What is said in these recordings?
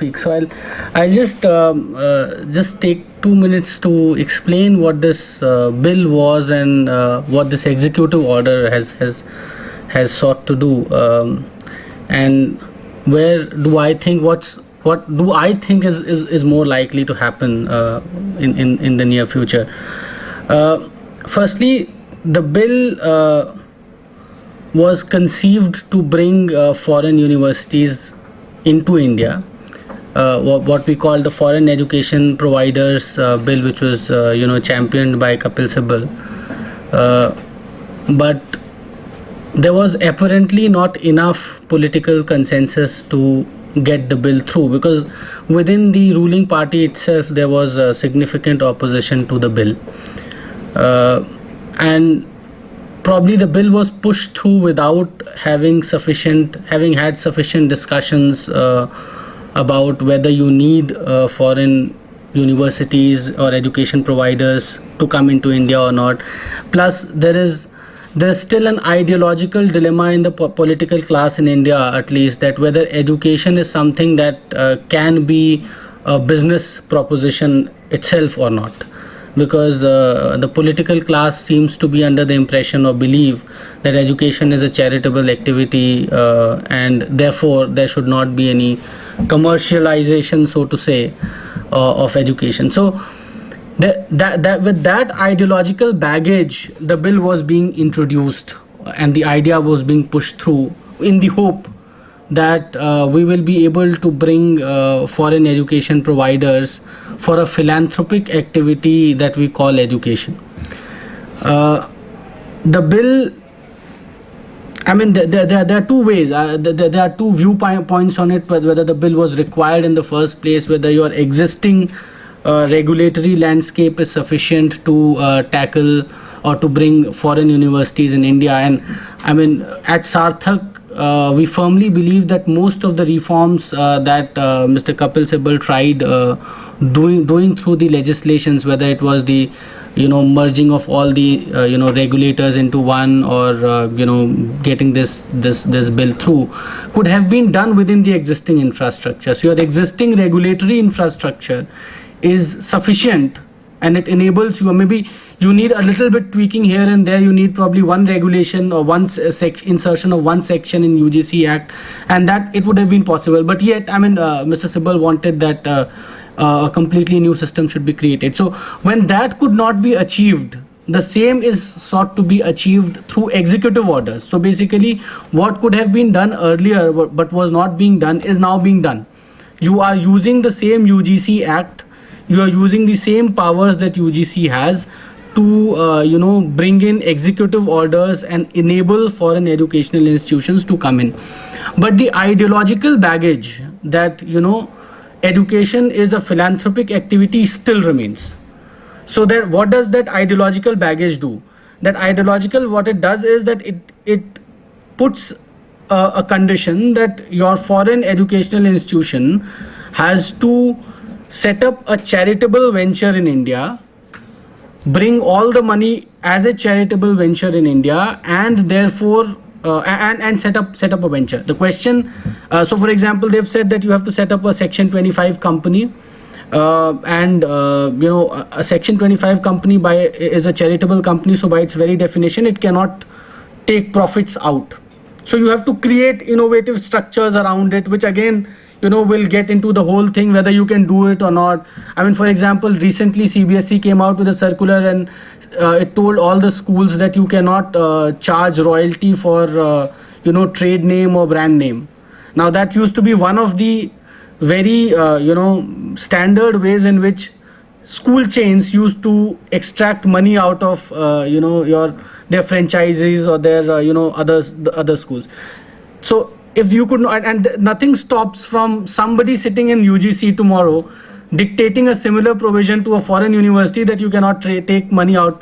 speak. So I'll just take 2 minutes to explain what this bill was and what this executive order has sought to do, and where do I think what do I think is more likely to happen in the near future. Firstly, the bill was conceived to bring foreign universities into India, what we call the Foreign Education Providers Bill, which was championed by Kapil Sibal. But there was apparently not enough political consensus to get the bill through, because within the ruling party itself there was a significant opposition to the bill, and probably the bill was pushed through without having had sufficient discussions about whether you need foreign universities or education providers to come into India or not. Plus, there's still an ideological dilemma in the political class in India, at least, that whether education is something that can be a business proposition itself or not, because the political class seems to be under the impression or believe that education is a charitable activity, and therefore there should not be any commercialization, so to say, of education. So that with that ideological baggage, the bill was being introduced and the idea was being pushed through in the hope that we will be able to bring foreign education providers for a philanthropic activity that we call education. The bill, I mean, there are two ways. There are two viewpoints on it, whether the bill was required in the first place, whether your existing regulatory landscape is sufficient to tackle or to bring foreign universities in India. And I mean, at Sarthak, we firmly believe that most of the reforms that Mr. Kapil Sibal tried doing through the legislations, whether it was the merging of all the regulators into one, or getting this bill through, could have been done within the existing infrastructure. So your existing regulatory infrastructure is sufficient, and it enables you. Maybe you need a little bit tweaking here and there. You need probably one regulation or one insertion of one section in UGC Act, and that it would have been possible. But yet, I mean, Mr. Sibal wanted that a completely new system should be created. So when that could not be achieved, the same is sought to be achieved through executive orders. So basically, what could have been done earlier but was not being done is now being done. You are using the same UGC Act. You are using the same powers that UGC has to bring in executive orders and enable foreign educational institutions to come in. But the ideological baggage that education is a philanthropic activity still remains. So that what does that ideological baggage do? That ideological, what it does is that it puts a condition that your foreign educational institution has to set up a charitable venture in India, bring all the money as a charitable venture in India, and therefore and set up a venture. The question, so for example, they've said that you have to set up a Section 25 company, and a Section 25 company is a charitable company, so by its very definition it cannot take profits out. So you have to create innovative structures around it, which again will get into the whole thing whether you can do it or not. I mean, for example, recently CBSE came out with a circular, and it told all the schools that you cannot charge royalty for trade name or brand name. Now that used to be one of the very standard ways in which school chains used to extract money out of their franchises or their other schools. So if you could not, and nothing stops from somebody sitting in UGC tomorrow dictating a similar provision to a foreign university that you cannot take money out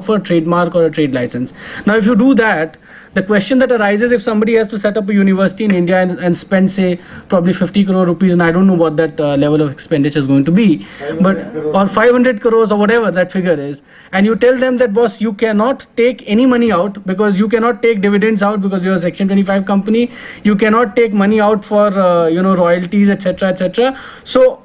for a trademark or a trade license. Now, if you do that, the question that arises, if somebody has to set up a university in India and spend, say, probably 50 crore rupees, and I don't know what that level of expenditure is going to be, but or 500 crores or whatever that figure is, and you tell them that, boss, you cannot take any money out because you cannot take dividends out because you're a Section 25 company, you cannot take money out for royalties, etc., etc. So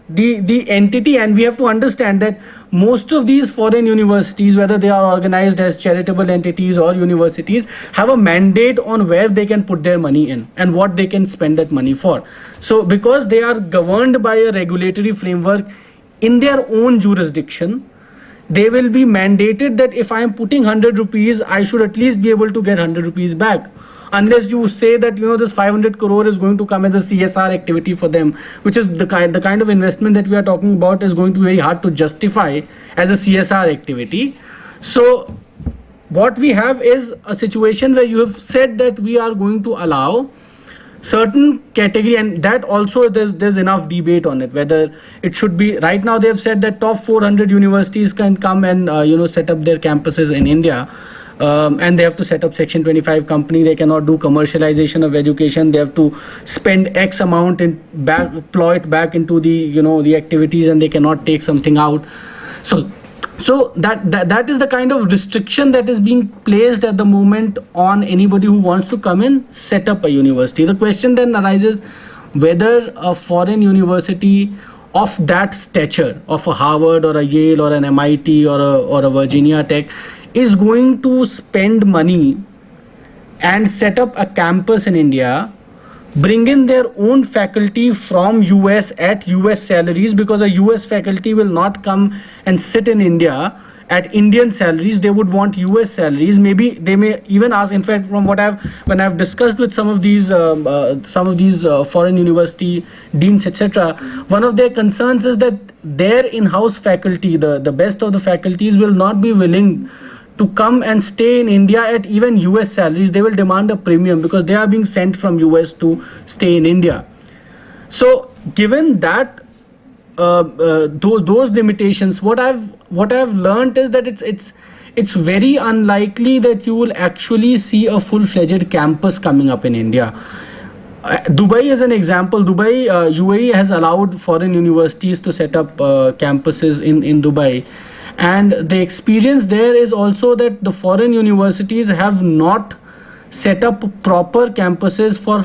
the entity, and we have to understand that most of these foreign universities, whether they are organized as charitable entities or universities, have a mandate on where they can put their money in and what they can spend that money for. So because they are governed by a regulatory framework in their own jurisdiction, they will be mandated that if I am putting 100 rupees, I should at least be able to get 100 rupees back. Unless you say that this 500 crore is going to come as a CSR activity for them, which is the kind of investment that we are talking about is going to be very hard to justify as a CSR activity. So what we have is a situation where you have said that we are going to allow certain category, and that also there's enough debate on it whether it should be. Right now they have said that top 400 universities can come and set up their campuses in India. And they have to set up Section 25 company. They cannot do commercialization of education. They have to spend X amount and plow it back into the the activities, and they cannot take something out. So that is the kind of restriction that is being placed at the moment on anybody who wants to come and set up a university. The question then arises whether a foreign university of that stature, of a Harvard or a Yale or an MIT or a Virginia Tech, is going to spend money and set up a campus in India, bring in their own faculty from US at US salaries, because a US faculty will not come and sit in India at Indian salaries. They would want US salaries. Maybe they may even ask, in fact, from when I've discussed with some of these foreign university deans, etc., one of their concerns is that their in-house faculty, the best of the faculties, will not be willing to come and stay in India at even US salaries. They will demand a premium because they are being sent from US to stay in India. So given that those limitations, what I've learned is that it's very unlikely that you will actually see a full-fledged campus coming up in India. Dubai is an example. UAE has allowed foreign universities to set up campuses in Dubai. And the experience there is also that the foreign universities have not set up proper campuses for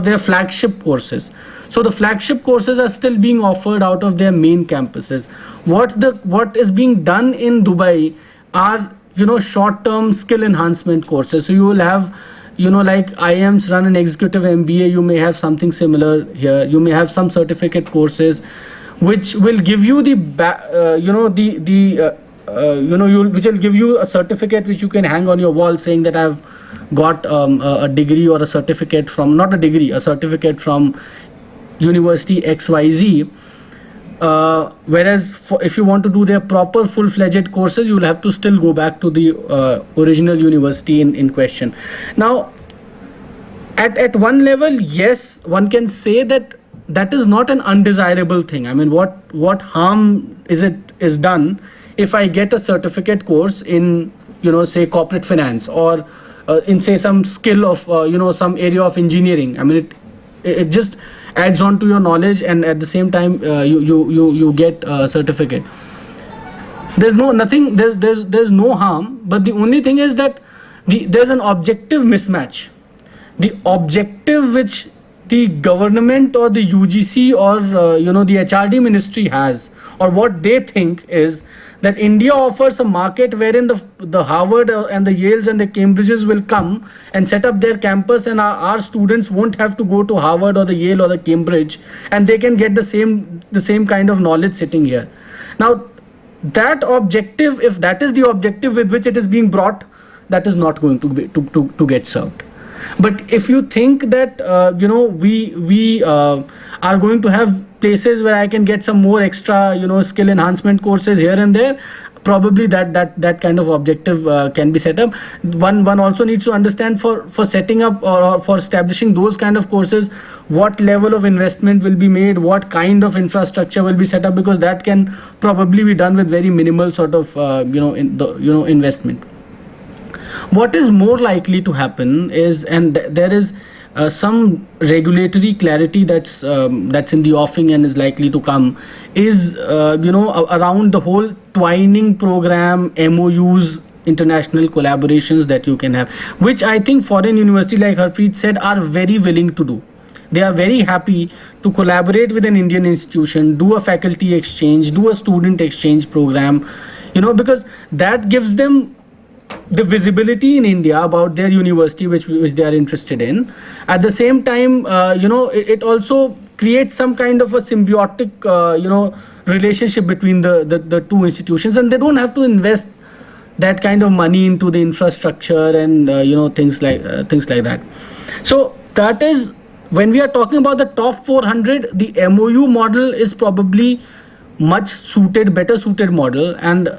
their flagship courses. So the flagship courses are still being offered out of their main campuses. What is being done in Dubai are short-term skill enhancement courses. So you will have like IIMs run an executive MBA. You may have something similar here. You may have some certificate courses which will give you which will give you a certificate which you can hang on your wall saying that I've got a degree or a certificate from, not a degree, a certificate from University XYZ. Whereas if you want to do their proper full-fledged courses, you will have to still go back to the original university in question. Now, at one level, yes, one can say that is not an undesirable thing. I mean, what harm is done if I get a certificate course in say corporate finance or in say some skill of some area of engineering. I mean, it just adds on to your knowledge, and at the same time you get a certificate. There's no harm, but the only thing is that there's an objective mismatch. The objective which the government or the UGC or the HRD ministry has, or what they think, is that India offers a market wherein the Harvard and the Yales and the Cambridges will come and set up their campus, and our students won't have to go to Harvard or the Yale or the Cambridge, and they can get the same kind of knowledge sitting here. Now, that objective, if that is the objective with which it is being brought, that is not going to get served. But if you think that we are going to have places where I can get some more extra, skill enhancement courses here and there, probably that kind of objective can be set up. One also needs to understand for setting up or for establishing those kind of courses, what level of investment will be made, what kind of infrastructure will be set up, because that can probably be done with very minimal sort of investment. What is more likely to happen is, and there is some regulatory clarity that's in the offing and is likely to come, is around the whole Twining program, MOUs, international collaborations that you can have, which I think foreign universities, like Harpreet said, are very willing to do. They are very happy to collaborate with an Indian institution, do a faculty exchange, do a student exchange program, because that gives them the visibility in India about their university which they are interested in. At the same time, it also creates some kind of a symbiotic, relationship between the two institutions, and they don't have to invest that kind of money into the infrastructure and things like that. So that is, when we are talking about the top 400, the MOU model is probably better suited model, and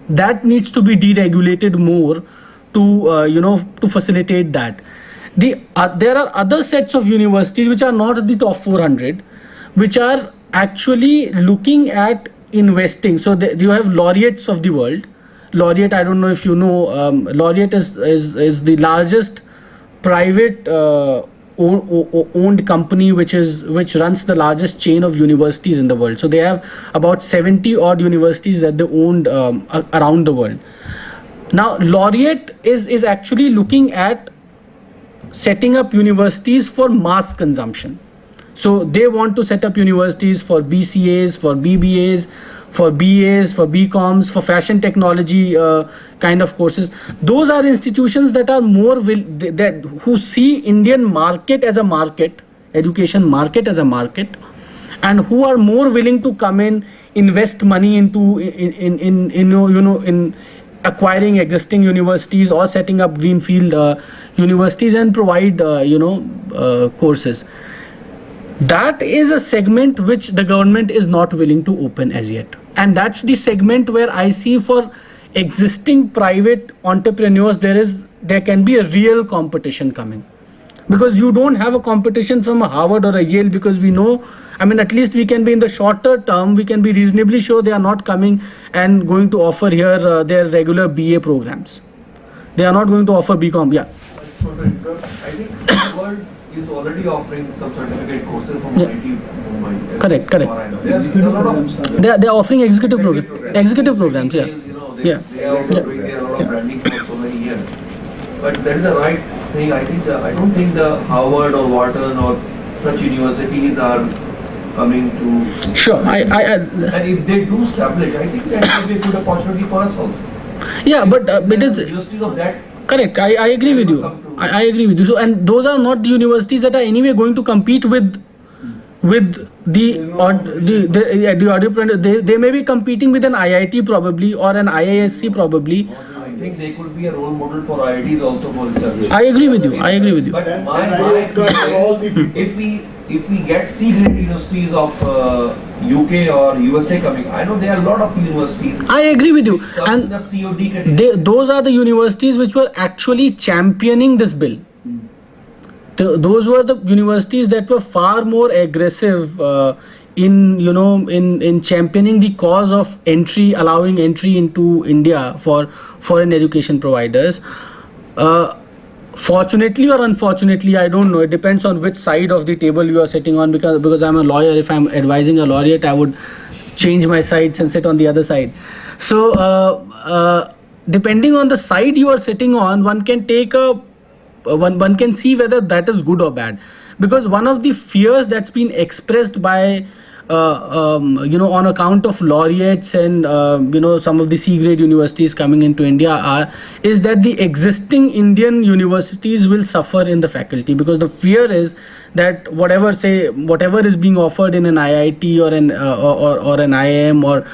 that needs to be deregulated more to facilitate that. There are other sets of universities which are not the top 400, which are actually looking at investing. So you have laureates of the world. Laureate, I don't know if you know, Laureate is the largest private owned company which runs the largest chain of universities in the world. So they have about 70 odd universities that they owned around the world. Now Laureate is actually looking at setting up universities for mass consumption. So they want to set up universities for BCAs, for BBAs, for BAs, for BComs, for fashion technology kind of courses. Those are institutions that are who see Indian market as a market, education market as a market, and who are more willing to come in, invest money into in acquiring existing universities or setting up greenfield universities and provide courses. That is a segment which the government is not willing to open as yet. And that's the segment where I see for existing private entrepreneurs, there can be a real competition coming. Because you don't have a competition from a Harvard or a Yale, because we know, at least we can be in the shorter term, we can be reasonably sure they are not coming and going to offer here their regular BA programs. They are not going to offer BCom. Yeah. I think Harvard is already offering some certificate courses from IT Mumbai. Correct. They are offering executive programs. Yeah. They are also doing their branding for so many years. But that is the right thing. I don't think the Harvard or Wharton or such universities are coming to. Sure. And if they do establish, I think that will be a good opportunity for us also. Yeah, but it is. Universities of that. Correct. I agree with you. I agree with you. So, and those are not the universities that are anyway going to compete with the audio. They may be competing with an IIT probably, or an IISc probably. I think they could be a role model for IITs also for research. I agree with you. But if we get C-grade universities of UK or USA coming, I know there are a lot of universities. I agree with you. And the COD category. Those are the universities which were actually championing this bill. Those were the universities that were far more aggressive in championing the cause of allowing entry into India for foreign education providers. Fortunately or unfortunately, I don't know. It depends on which side of the table you are sitting on. Because I'm a lawyer, if I'm advising a laureate, I would change my sides and sit on the other side. So depending on the side you are sitting on, one can one can see whether that is good or bad. Because one of the fears that's been expressed by on account of laureates and some of the C-grade universities coming into India is that the existing Indian universities will suffer in the faculty, because the fear is that whatever is being offered in an IIT or an IIM or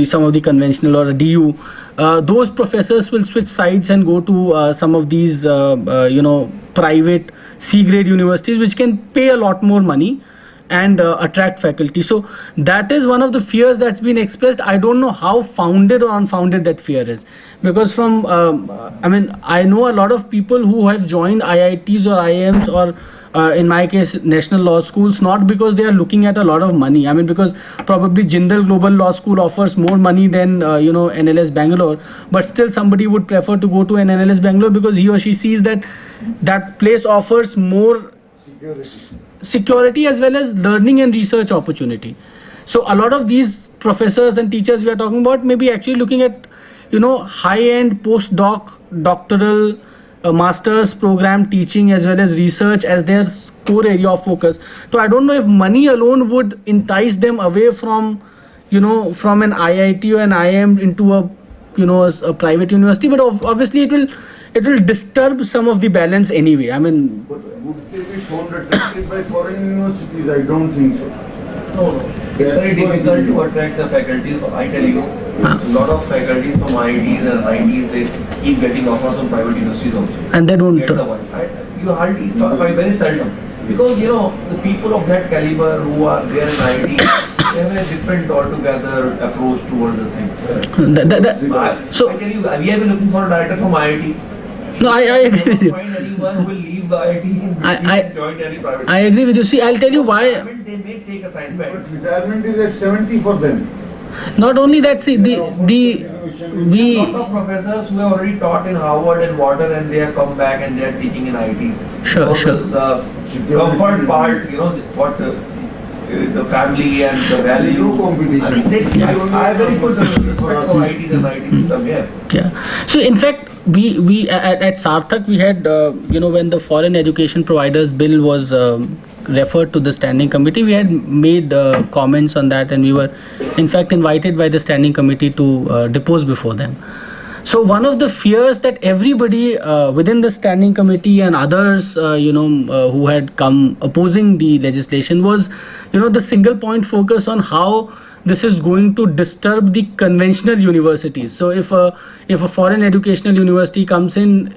some of the conventional or a DU, those professors will switch sides and go to some of these private C-grade universities which can pay a lot more money and attract faculty. So that is one of the fears that's been expressed. I don't know how founded or unfounded that fear is, because from I know a lot of people who have joined IITs or IIMs or in my case national law schools, not because they are looking at a lot of money. I mean, because probably Jindal Global Law School offers more money than NLS Bangalore, but still somebody would prefer to go to an NLS Bangalore because he or she sees that that place offers more security as well as learning and research opportunity. So a lot of these professors and teachers we are talking about may be actually looking at high-end postdoc, doctoral, master's program teaching as well as research as their core area of focus. So I don't know if money alone would entice them away from from an IIT or an IIM into a private university, but obviously it will disturb some of the balance anyway. I mean, But would they be found attracted by foreign universities? I don't think so. No, it's very difficult to attract the faculties. I tell you, a lot of faculties from IITs and IITs, they keep getting offers from private universities also. and they don't. Get the one. You hardly find very seldom. Because the people of that caliber who are there in IIT, they have a different altogether approach towards the things. So I tell you, we have been looking for a director from IIT. no, I agree with you. Find anyone who will leave the IIT and join any private. I agree with you. See, I'll tell you why. They may take assignment. But retirement is at 70 for them. Not only that, see A we lot of professors who have already taught in Harvard and Wharton and they have come back and they are teaching in IIT. Sure, So sure. The comfort part, what the family and the value. No competition. I have very good respect for IITs and IT system here. Yeah. So in fact, we at Sarthak we had when the foreign education providers bill was referred to the standing committee, we had made comments on that, and we were in fact invited by the standing committee to depose before them. So one of the fears that everybody within the standing committee and others who had come opposing the legislation was the single point focus on how this is going to disturb the conventional universities. So if a foreign educational university comes in,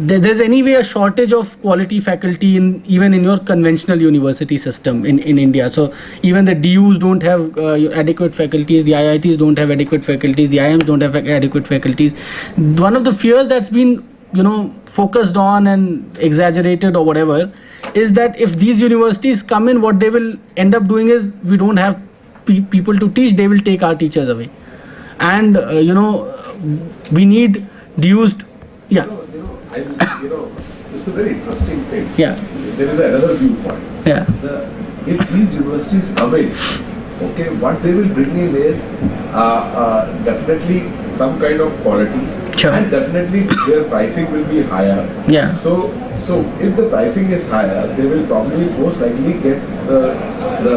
there's anyway a shortage of quality faculty even in your conventional university system in India. So even the DUs don't have adequate faculties, the IITs don't have adequate faculties, the IIMs don't have adequate faculties. One of the fears that's been focused on and exaggerated or whatever is that if these universities come in, what they will end up doing is we don't have people to teach, they will take our teachers away. And we need DUs. Yeah. It's a very interesting thing. Yeah. There is another viewpoint. Yeah. If these universities come in, okay, what they will bring in is definitely some kind of quality, Sure. and definitely their pricing will be higher. Yeah. So if the pricing is higher, they will probably most likely get the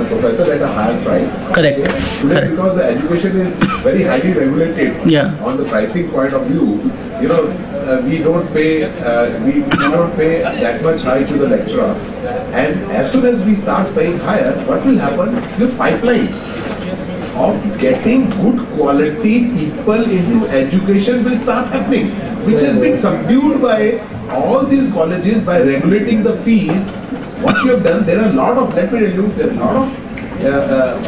professor at a higher price. Correct. Okay? Today, Correct. because the education is very highly regulated. Yeah. On the pricing point of view, we don't pay that much high to the lecturer, and as soon as we start paying higher, what will happen? The pipeline of getting good quality people into education will start happening, which has been subdued by all these colleges by regulating the fees. What you have done, there are a lot of, let me tell you, there are a lot of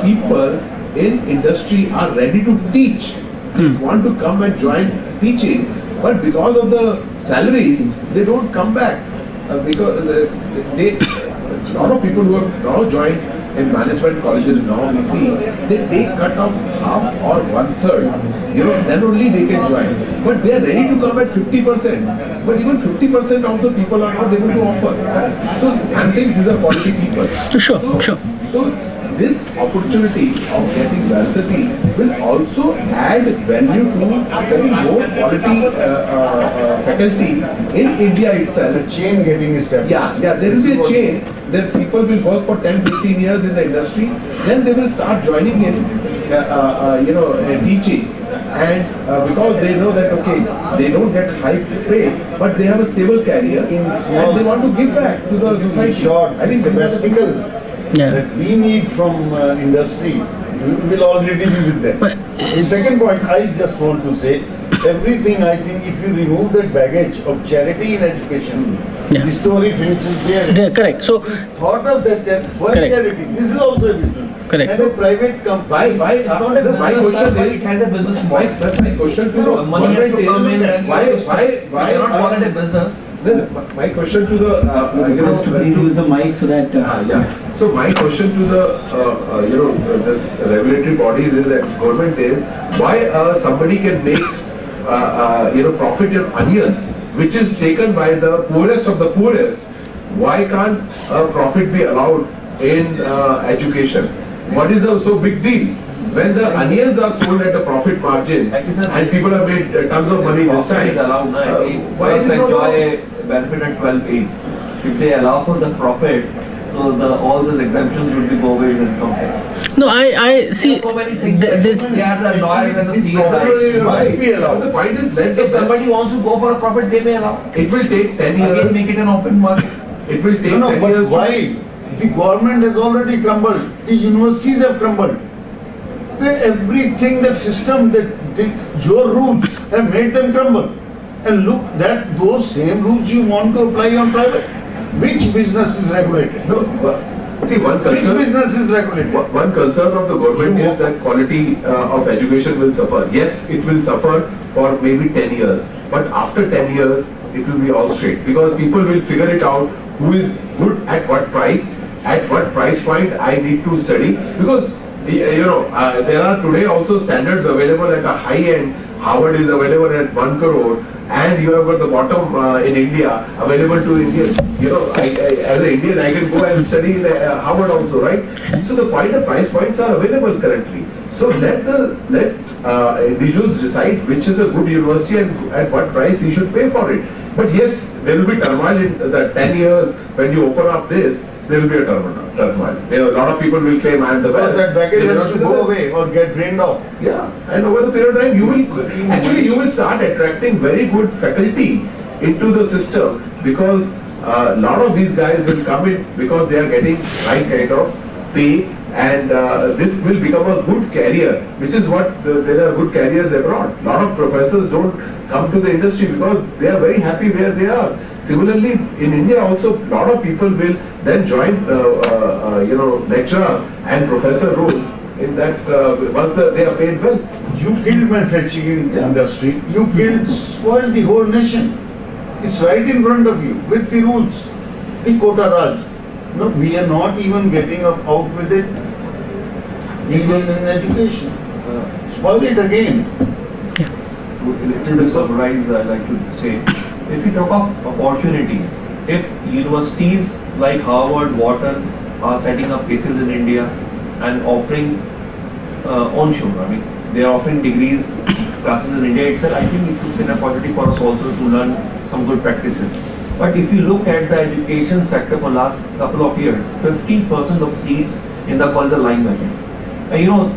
people in industry are ready to teach, want to come and join teaching, but because of the salaries, they don't come back. Because a lot of people who have now joined in management colleges now, we see they take cut off half or 1/3, then only they can join. But they are ready to come at 50%. But even 50% also people are not able to offer. So I'm saying these are quality people. Sure. So this opportunity of getting varsity will also add value to getting more quality faculty in India itself. The chain getting established. Yeah, there will be a chain. Then people will work for 10-15 years in the industry. Then they will start joining in, teaching. And because they know that, okay, they don't get high pay, but they have a stable career and they want to give back to the society. Short, I think sabbatical Yeah. that we need from industry will already be with them. But Second point, I just want to say everything, I think if you remove that baggage of charity in education, Yeah. the story finishes there. Yeah, correct. So, Thought of that, why Correct. charity? This is also a business. Correct. And a private company. Why, It's not a my business, question sir, but is, it has a business my, model. but my question to the Money has to come in and why, you cannot call it a business. my question to the, Please use the mic so that. yeah. So my question to the, this regulatory bodies is that government is, why somebody can make, profit in onions, which is taken by the poorest of the poorest, why can't profit be allowed in education? What is the so big deal? When the onions are sold at a profit margins Actually, sir, and people have made tons of money this Profit is time, allowed now. why is First it not allowed? enjoy benefit at 12 age. If they allow for the profit, so all those exemptions would be go away in income tax. no, I see. There are so many things. This. They are the lawyers and the Actually, the profit CSIs. must be allowed. The point is, let the If best, somebody wants to go for a profit, they may allow. it will take 10 Again, years. make it an open market. It will take No, 10 but years. why? The government has already crumbled. The universities have crumbled. Everything, that system, your rules have made them crumble. And look, that those same rules you want to apply on private. Which business is regulated? No, see, one Which concern, business is regulated? one concern of the government You- is that quality of education will suffer. Yes, it will suffer for maybe 10 years, but after 10 years, it will be all straight because people will figure it out who is good at what price point I need to study because there are today also standards available at a high end. Harvard is available at 1 crore and you have got the bottom in India available to Indian. As an Indian I can go and study in Harvard also, right? So the price points are available currently. So let individuals decide which is a good university and at what price he should pay for it. But yes, there will be turmoil in the 10 years when you open up this. There will be a turmoil. A lot of people will claim I am the best. Because that baggage They will has not to be the go best. away or get drained off. Yeah, and over the period of time, you will start attracting very good faculty into the system because a lot of these guys will come in because they are getting right kind of pay and this will become a good career, which is what there are good careers abroad. A lot of professors don't come to the industry because they are very happy where they are. Similarly, in India also, a lot of people will then join, lecturer and professor role in that once they are paid well. You killed manufacturing Yeah. industry. You spoiled the whole nation. It's right in front of you with the rules. The quota Raj. No, we are not even getting out with it. Even in education. Spoil it again. To a little bit summarize, I'd like to say, if you talk of opportunities, if universities like Harvard, Wharton are setting up cases in India and offering onshore, I mean, they are offering degrees, classes in India itself, I think it could be an opportunity for us also to learn some good practices. But if you look at the education sector for last couple of years, 50% of seats in the college are lying vacant. And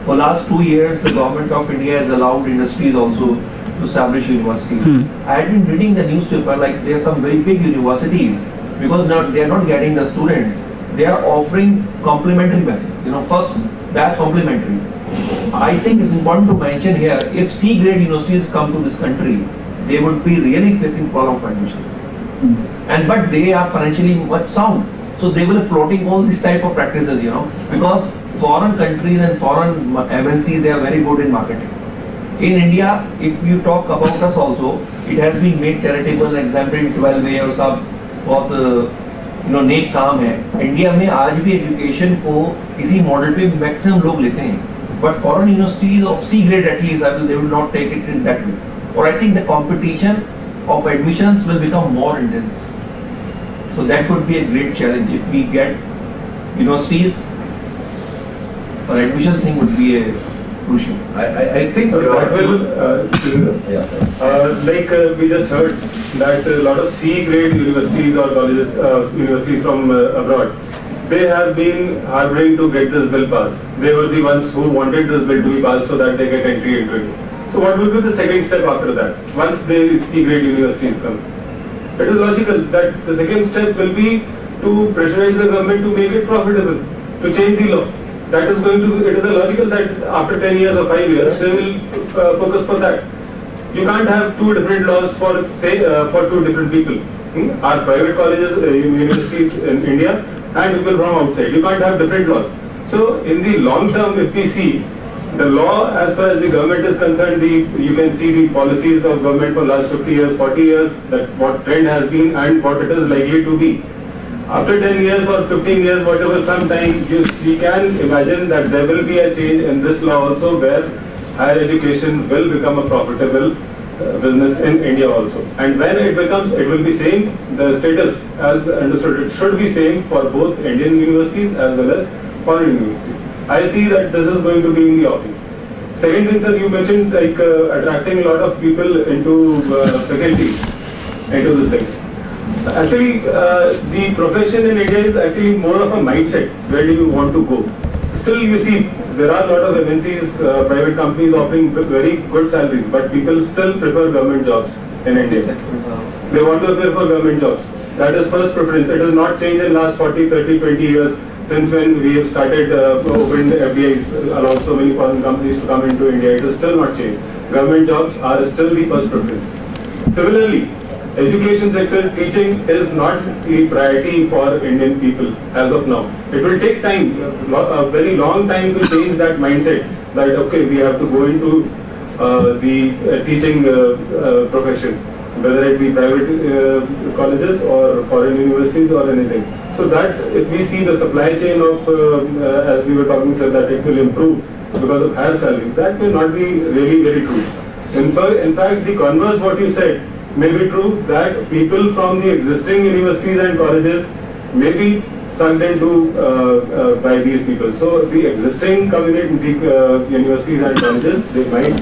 for last 2 years, the government of India has allowed industries also to establish universities. I had been reading the newspaper, like there are some very big universities, because now they are not getting the students, they are offering complimentary batches, first batch complimentary. I think it's important to mention here, if C-grade universities come to this country, they would be really facing problem of admissions. But they are financially much sound. So they will be floating all these type of practices, because foreign countries and foreign MNCs, they are very good in marketing. In India, if you talk about us also, it has been made charitable, exempted 12A और सब बहुत नेक काम है. India में आज भी education को इसी मॉडल पे मैक्सिमम लोग लेते हैं. But foreign universities of C grade at least, they will not take it in that way. Or I think the competition of admissions will become more intense. So that could be a great challenge if we get universities. Or admission thing would be a crucial. I think That will, we just heard that a lot of C-grade universities or colleges, universities from abroad, they have been harboring to get this bill passed. They were the ones who wanted this bill to be passed so that they get entry into it. So what will be the second step after that, once the C-grade universities come? It is logical that the second step will be to pressurize the government to make it profitable, to change the law. That is going to, it is a logical that after 10 years or 5 years, they will focus for that. You can't have two different laws for for two different people. Our private colleges, universities in India, and people from outside. You can't have different laws. So in the long term, if we see the law as far as the government is concerned, you can see the policies of government for last 50 years, 40 years, that what trend has been and what it is likely to be. After 10 years or 15 years, whatever, sometime we can imagine that there will be a change in this law also, where higher education will become a profitable business in India also. And when it becomes, it will be same, the status as understood, it should be same for both Indian universities as well as foreign universities. I see that this is going to be in the offing. Second thing, sir, you mentioned like attracting a lot of people into faculty, into this thing. Actually, the profession in India is actually more of a mindset. Where do you want to go? Still, you see, there are a lot of MNCs, private companies offering very good salaries, but people still prefer government jobs in India. They want to appear for government jobs. That is first preference. It has not changed in last 40, 30, 20 years since when we have started opening the FDIs, allowed so many foreign companies to come into India. It has still not changed. Government jobs are still the first preference. Similarly, education sector, teaching is not the priority for Indian people as of now. It will take time, a very long time to change that mindset that okay, we have to go into the teaching profession, whether it be private colleges or foreign universities or anything. So that if we see the supply chain of, as we were talking, sir, that it will improve because of higher salaries, that may not be really very true. In fact, the converse, what you said, may be true, that people from the existing universities and colleges may be sucked into by these people. So the existing community universities and colleges, they might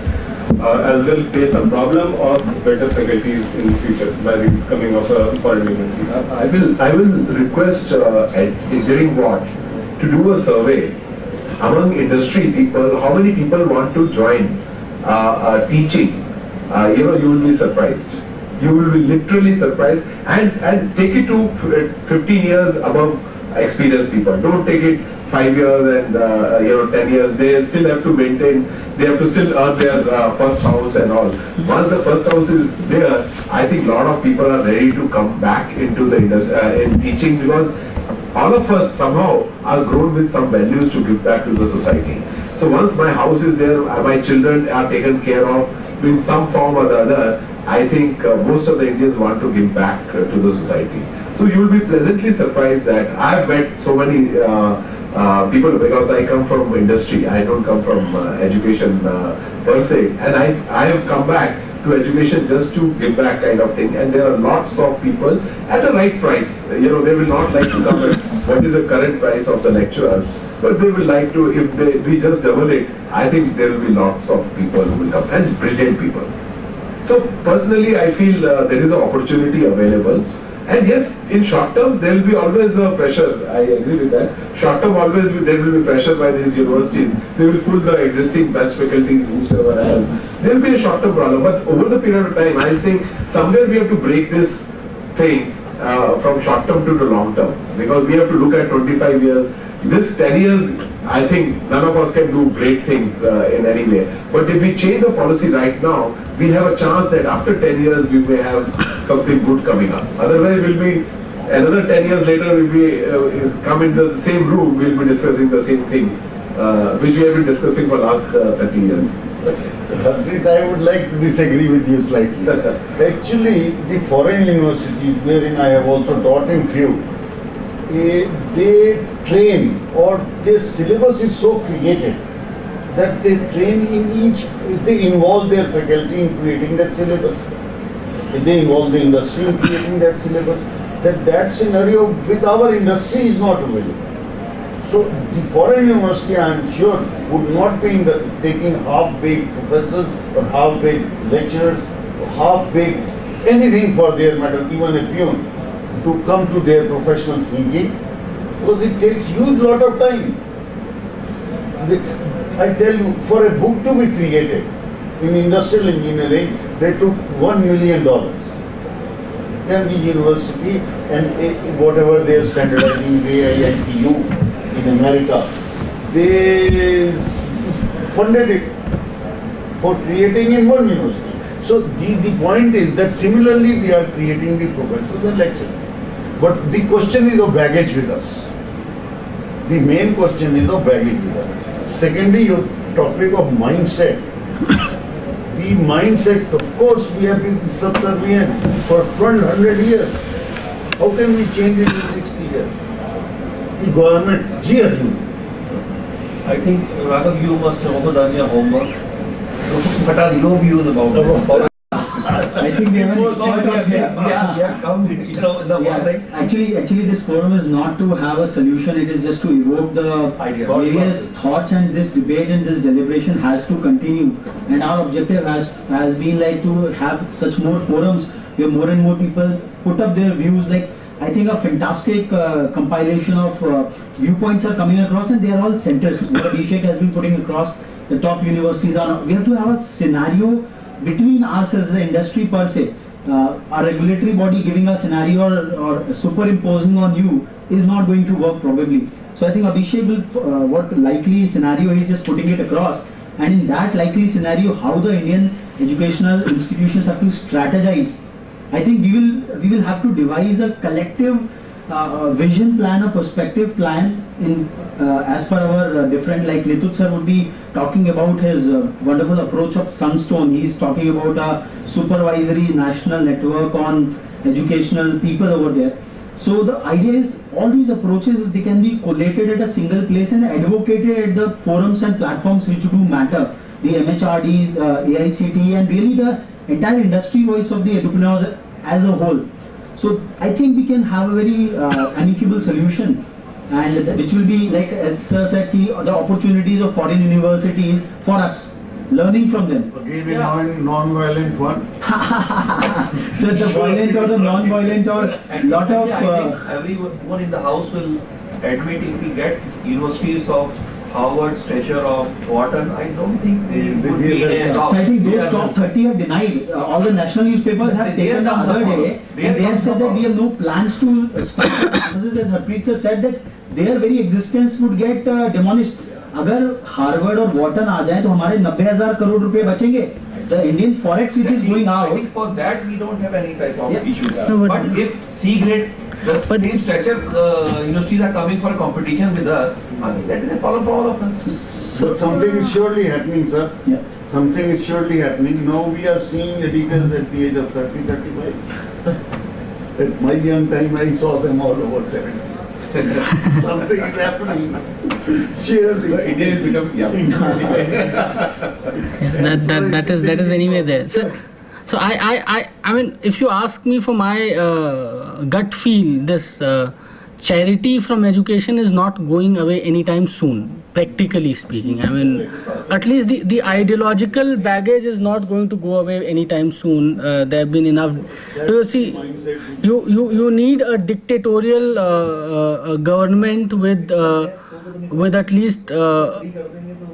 as well face a problem of better faculties in the future by these coming of foreign universities. I will request Engineering Watch to do a survey among industry people. How many people want to join teaching? You will be surprised. You will be literally surprised, and take it to 15 years above experienced people. Don't take it 5 years and 10 years. They still have to maintain. They have to still earn their first house and all. Once the first house is there, I think a lot of people are ready to come back into the industry in teaching, because all of us somehow are grown with some values to give back to the society. So once my house is there, my children are taken care of in some form or the other, I think most of the Indians want to give back to the society. So you will be pleasantly surprised that I have met so many people, because I come from industry. I don't come from education per se, and I have come back to education just to give back kind of thing. And there are lots of people at the right price. They will not like to come at what is the current price of the lecturers, but they will like to, if we just double it, I think there will be lots of people who will come, and brilliant people. So personally, I feel there is an opportunity available. And yes, in short term, there will be always a pressure. I agree with that. Short term, always there will be pressure by these universities. They will pull the existing best faculties, whosoever has. There will be a short term problem. But over the period of time, I think somewhere we have to break this thing from short term to the long term. Because we have to look at 25 years. This 10 years, I think none of us can do great things in any way. But if we change the policy right now, we have a chance that after 10 years we may have something good coming up. Otherwise, we'll be another 10 years later, if we come into the same room, we'll be discussing the same things which we have been discussing for last 30 years. Harpreet, I would like to disagree with you slightly. Actually, the foreign universities, wherein I have also taught in few, they train, or their syllabus is so created that they train in each, they involve their faculty in creating that syllabus. They involve the industry in creating that syllabus. That scenario with our industry is not available. So the foreign university, I am sure, would not be taking half-baked professors or half-baked lecturers, or half-baked anything for their matter, even a peon, to come to their professional thinking, because it takes huge lot of time. I tell you, for a book to be created in industrial engineering, they took $1 million. Then the university and whatever they are standardizing, AINTU in America, they funded it for creating in one university. So the point is that similarly they are creating the professors and lecturers. But the question is of baggage with us. The main question is of baggage with us. Secondly, your topic of mindset. The mindset, of course, we have been subservient for 1200 years. How can we change it in 60 years? The government, gee, I think Raghav, you must have also done your homework. What are your views about it? I think we have an expert up here. Yeah, come, in the Yeah, right. actually, this forum is not to have a solution. It is just to evoke the Idea. various thoughts, and this debate and this deliberation has to continue. And our objective has been like to have such more forums where more and more people put up their views. Like I think a fantastic compilation of viewpoints are coming across, and they are all centers. What Abhishek has been putting across, the top universities are. We have to have a scenario between ourselves, the industry per se. A regulatory body giving a scenario or superimposing on you is not going to work probably. So I think Abhishek will, what likely scenario he's just putting it across, and in that likely scenario, how the Indian educational institutions have to strategize. I think we will have to devise a collective vision plan, a perspective plan in as per our different, like Nitut sir would be talking about his wonderful approach of Sunstone. He is talking about a supervisory national network on educational people over there. So the idea is all these approaches, they can be collated at a single place and advocated at the forums and platforms which do matter. The MHRD, AICT, and really the entire industry voice of the entrepreneurs as a whole. So I think we can have a very amicable solution, and which will be, like as Sir said, the opportunities of foreign universities for us, learning from them. again a non-violent one. So the violent or the non-violent or lot of. I think everyone in the house will admit if we get universities of Harvard, stature of Wharton, I don't think they would be in a So I think those top 30 have denied. All the national newspapers have taken the other day, and they have said that we have no plans to start the campuses. As Harpreet sir said, that their very existence would get demolished. अगर Harvard और Wharton आ जाए तो हमारे 90,000 करोड़ रुपए बचेंगे. The Indian forex which is going I out. think for that we don't have any type of Yeah. issue. No, but if C grade, the But- same stature universities are coming for a competition with us, I think that is a problem for all of us. So something is surely happening, sir. Yeah. Something is surely happening. Now we are seeing editors at the age of 30, 35. At my young time, I saw them all over 70. Something is happening. Surely. India is becoming, that is anyway there. So I mean, if you ask me for my gut feel, this charity from education is not going away anytime soon, practically speaking. I mean, at least the ideological baggage is not going to go away anytime soon. There have been enough. You see, you need a dictatorial government with at least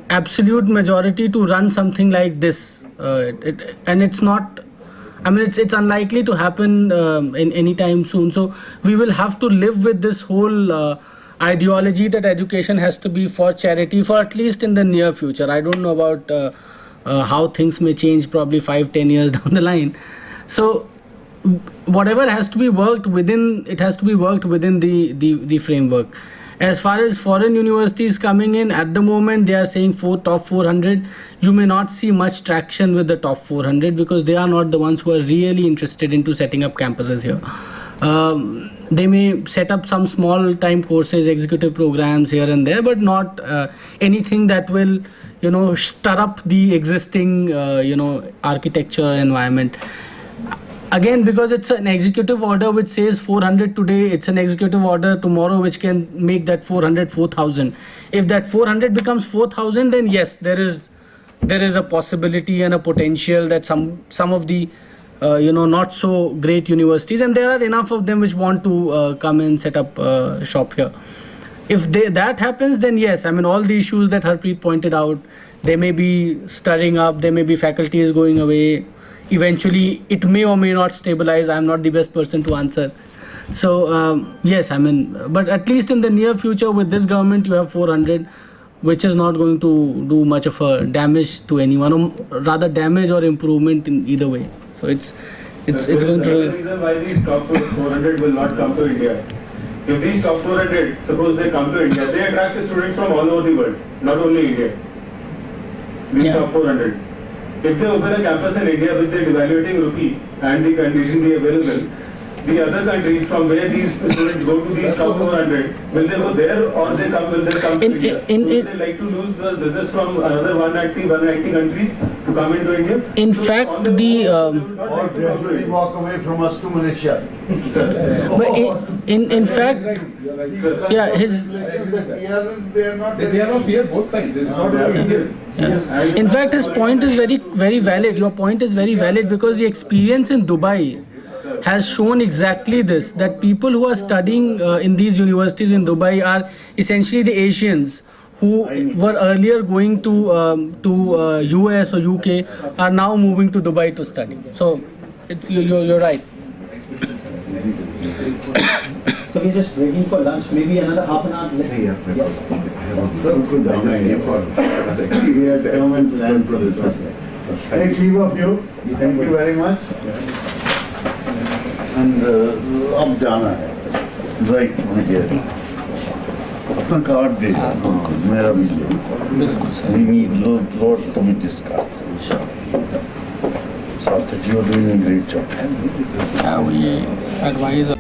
absolute majority to run something like this, and it's not. I mean, it's unlikely to happen in any time soon. So we will have to live with this whole ideology that education has to be for charity for at least in the near future. I don't know about how things may change probably 5-10 years down the line. So whatever has to be worked within, it has to be worked within the framework. As far as foreign universities coming in, at the moment they are saying top 400. You may not see much traction with the top 400 because they are not the ones who are really interested into setting up campuses here. They may set up some small time courses, executive programs here and there, but not anything that will, stir up the existing, architecture environment. Again, because it's an executive order which says 400 today, it's an executive order tomorrow which can make that 400 4,000. If that 400 becomes 4,000, then yes, there is a possibility and a potential that some of the not so great universities, and there are enough of them which want to come and set up shop here. If that happens, then yes, I mean, all the issues that Harpreet pointed out, they may be stirring up, there may be faculties going away. Eventually, it may or may not stabilize. I'm not the best person to answer. So, yes, I mean, but at least in the near future with this government, you have 400. which is not going to do much of a damage to anyone, or rather damage or improvement in either way. So it's going to. That's the reason why these top 400 will not come to India. If these top 400, suppose they come to India, they attract students from all over the world, not only India. These Yeah. top 400. If they open a campus in India with the devaluating rupee and the conditionally available, the other countries from where these students go to these top 400, will they go there or will they come to In- India? in- Would they like to lose the business from another 190 countries to come into India? In So fact, on whole, the, they would not Or like to come to gradually India. walk away from us to Malaysia. But in fact, yeah, his. They are not. They are of fear both sides, it's not only Indians. Yeah. In fact, his point is very valid. Your point is very valid because the experience in Dubai has shown exactly this, that people who are studying in these universities in Dubai are essentially the Asians who were earlier going to US or UK are now moving to Dubai to study. So you're right. So we're just breaking for lunch, maybe another half an hour. Let's, Sir, could I We had come and planned for this. Take leave of you. Thank you very much. And अब जाना है. Right, my dear. अपना card दे दो. मेरा भी ले. बिल्कुल sir. We need lot to be discussed. Sarthak, you are doing a great job. We advise